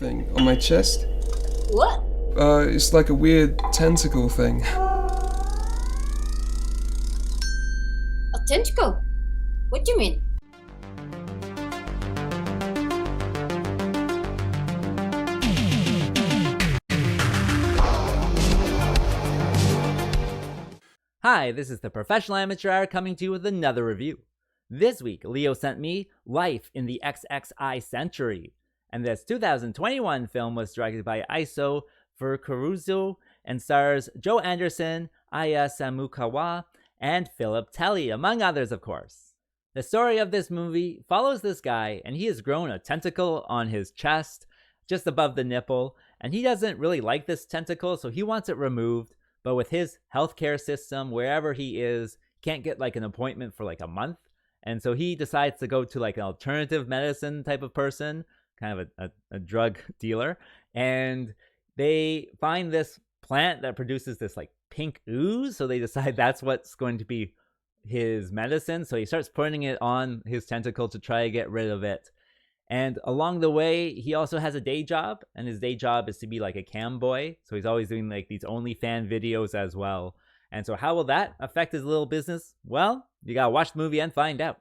thing on my chest. What? It's like a weird tentacle thing. A tentacle? What do you mean? Hi, this is the Professional Amateur coming to you with another review. This week, Leo sent me Life in the XXI Century, and this 2021 film was directed by Iso Furukazu and stars Joe Anderson, Aya Samukawa, and Philip Telly, among others, of course. The story of this movie follows this guy, and he has grown a tentacle on his chest, just above the nipple, and he doesn't really like this tentacle, so he wants it removed. But with his healthcare system, wherever he is, can't get like an appointment for like a month. And so he decides to go to like an alternative medicine type of person, kind of a drug dealer. And they find this plant that produces this like pink ooze. So they decide that's what's going to be his medicine. So he starts putting it on his tentacle to try to get rid of it. And along the way, he also has a day job, and his day job is to be like a cam boy. So he's always doing like these OnlyFans videos as well. And so how will that affect his little business? Well, you gotta watch the movie and find out.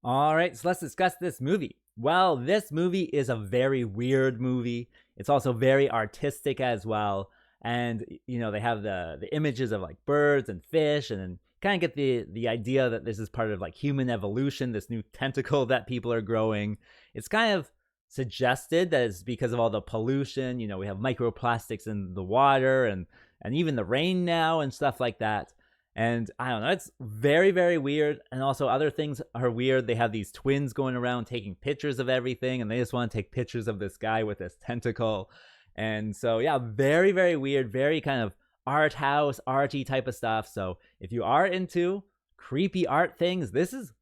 All right, so let's discuss this movie. Well, this movie is a very weird movie. It's also very artistic as well. And, you know, they have the images of like birds and fish, and then kind of get the idea that this is part of like human evolution, this new tentacle that people are growing. It's kind of suggested that it's because of all the pollution. You know, we have microplastics in the water and even the rain now and stuff like that. And I don't know, it's very, very weird. And also other things are weird. They have these twins going around taking pictures of everything, and they just want to take pictures of this guy with this tentacle. And so, yeah, very, very weird, very kind of art house, arty type of stuff. So if you are into creepy art things, this is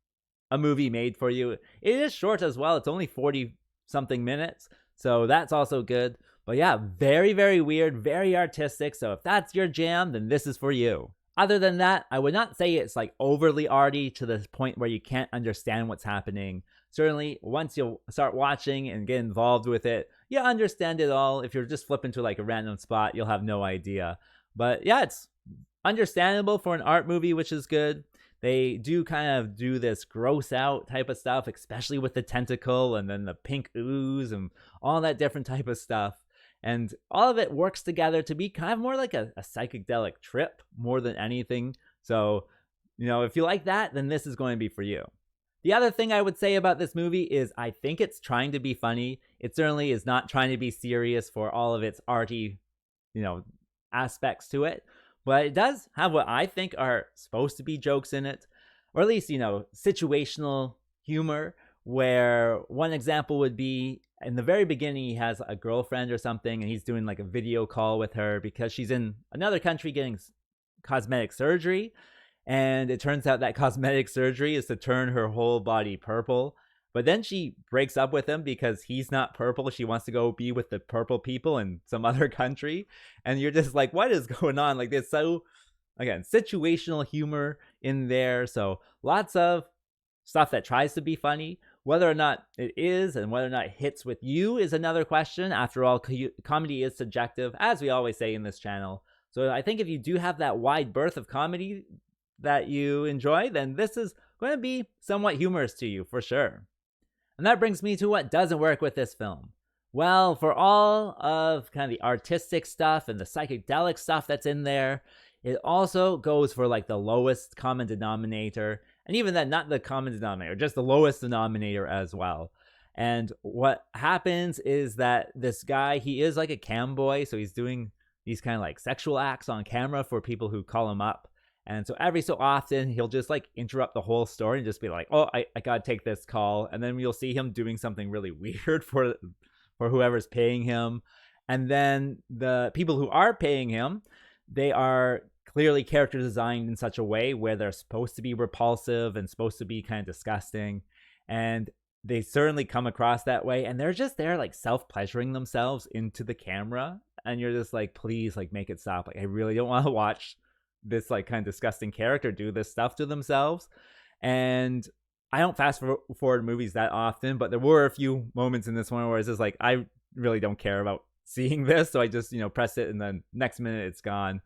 a movie made for you. It is short as well. It's only 40 something minutes. So that's also good. But yeah, very, very weird, very artistic. So if that's your jam, then this is for you. Other than that, I would not say it's like overly arty to the point where you can't understand what's happening. Certainly, once you start watching and get involved with it, you understand it all. If you're just flipping to like a random spot, you'll have no idea. But yeah, it's understandable for an art movie, which is good. They do kind of do this gross out type of stuff, especially with the tentacle and then the pink ooze and all that different type of stuff. And all of it works together to be kind of more like a psychedelic trip more than anything. So, you know, if you like that, then this is going to be for you. The other thing I would say about this movie is I think it's trying to be funny. It certainly is not trying to be serious for all of its arty, you know, aspects to it. But it does have what I think are supposed to be jokes in it, or at least, you know, situational humor, where one example would be in the very beginning, he has a girlfriend or something, and he's doing like a video call with her because she's in another country getting cosmetic surgery. And it turns out that cosmetic surgery is to turn her whole body purple. But then she breaks up with him because he's not purple. She wants to go be with the purple people in some other country. And you're just like, what is going on? Like, there's so, again, situational humor in there. So lots of stuff that tries to be funny. Whether or not it is and whether or not it hits with you is another question. After all, comedy is subjective, as we always say in this channel. So I think if you do have that wide berth of comedy that you enjoy, then this is going to be somewhat humorous to you for sure. And that brings me to what doesn't work with this film. Well, for all of kind of the artistic stuff and the psychedelic stuff that's in there, it also goes for like the lowest common denominator. And even then, not the common denominator, just the lowest denominator as well. And what happens is that this guy, he is like a cam boy. So he's doing these kind of like sexual acts on camera for people who call him up. And so every so often, he'll just like interrupt the whole story and just be like, oh, I got to take this call. And then you'll see him doing something really weird for whoever's paying him. And then the people who are paying him, they are clearly character designed in such a way where they're supposed to be repulsive and supposed to be kind of disgusting. And they certainly come across that way. And they're just there like self-pleasuring themselves into the camera. And you're just like, please, like, make it stop. Like, I really don't want to watch this like kind of disgusting character do this stuff to themselves. And I don't fast forward movies that often, but there were a few moments in this one where it's just like, I really don't care about seeing this, so I just, press it and then next minute it's gone.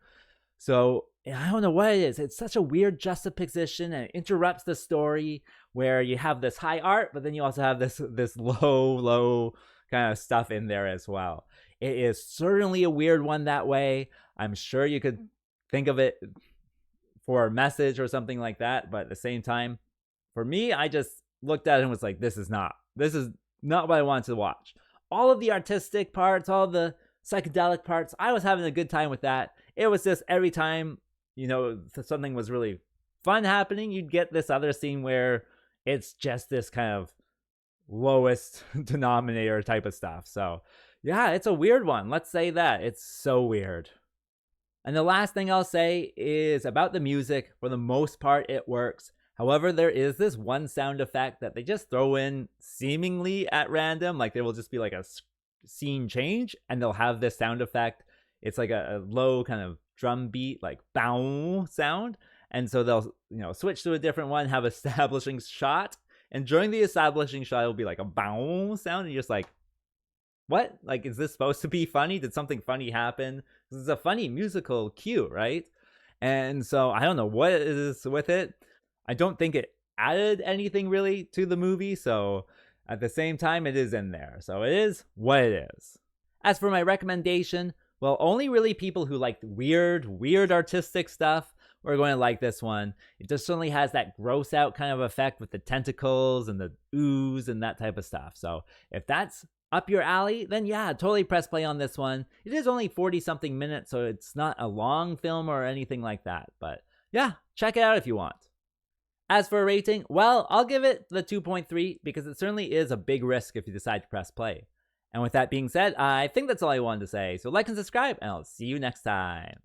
So I don't know what it is. It's such a weird juxtaposition, and it interrupts the story where you have this high art, but then you also have this low kind of stuff in there as well. It is certainly a weird one that way. I'm sure you could think of it for a message or something like that, but at the same time, for me, I just looked at it and was like, this is not what I wanted to watch. All of the artistic parts, all the psychedelic parts, I was having a good time with that. It was just every time, something was really fun happening, you'd get this other scene where it's just this kind of lowest denominator type of stuff. So yeah, it's a weird one. Let's say that. It's so weird. And the last thing I'll say is about the music. For the most part, it works. However, there is this one sound effect that they just throw in seemingly at random. Like there will just be like a scene change and they'll have this sound effect. It's like a low kind of drum beat, like bow sound. And so they'll, switch to a different one, have establishing shot. And during the establishing shot, it'll be like a bow sound. And you're just like, what? Like, is this supposed to be funny? Did something funny happen? This is a funny musical cue, right? And so I don't know what it is with it. I don't think it added anything really to the movie. So at the same time, it is in there. So it is what it is. As for my recommendation, well, only really people who like weird artistic stuff are going to like this one. It just certainly has that gross out kind of effect with the tentacles and the ooze and that type of stuff. So if that's up your alley, then yeah, totally press play on this one. It is only 40 something minutes, so it's not a long film or anything like that. But yeah, check it out if you want. As for a rating, well, I'll give it the 2.3 because it certainly is a big risk if you decide to press play. And with that being said, I think that's all I wanted to say. So like and subscribe, and I'll see you next time.